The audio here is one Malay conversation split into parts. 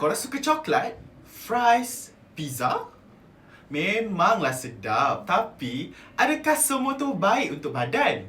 Korang suka coklat? Fries? Pizza? Memanglah sedap. Tapi, adakah semua tu baik untuk badan?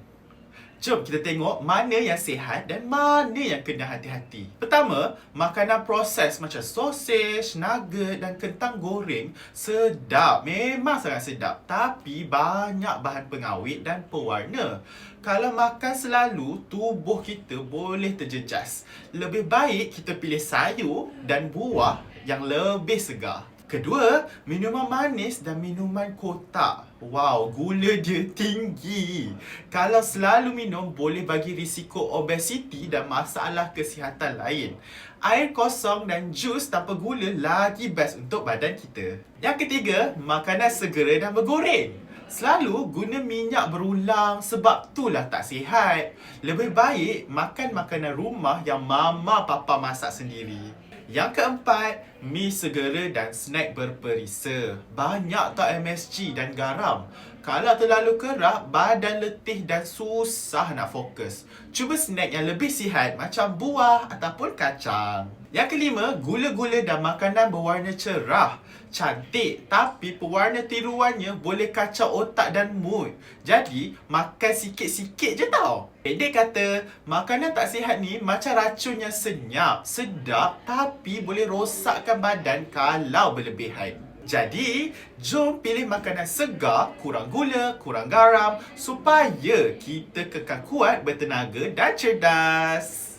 Jom kita tengok mana yang sihat dan mana yang kena hati-hati. Pertama, makanan proses macam sosis, nugget dan kentang goreng sedap. Memang sangat sedap. Tapi banyak bahan pengawet dan pewarna. Kalau makan selalu, tubuh kita boleh terjejas. Lebih baik kita pilih sayur dan buah yang lebih segar. Kedua, minuman manis dan minuman kotak. Wow, gula dia tinggi. Kalau selalu minum, boleh bagi risiko obesiti dan masalah kesihatan lain. Air kosong dan jus tanpa gula lagi best untuk badan kita. Yang ketiga, makanan segera dan bergoreng. Selalu guna minyak berulang sebab itulah tak sihat. Lebih baik makan makanan rumah yang mama papa masak sendiri. Yang keempat, mi segera dan snack berperisa. Banyak tak MSG dan garam. Kalau terlalu kerak, badan letih dan susah nak fokus. Cuba snack yang lebih sihat macam buah ataupun kacang. Yang kelima, gula-gula dan makanan berwarna cerah. Cantik, tapi pewarna tiruannya boleh kacau otak dan mood. Jadi, makan sikit-sikit je tau. Pendek kata, makanan tak sihat ni macam racun yang senyap, sedap, tapi boleh rosakkan badan kalau berlebihan. Jadi, jom pilih makanan segar, kurang gula, kurang garam, supaya kita kekal kuat, bertenaga dan cerdas.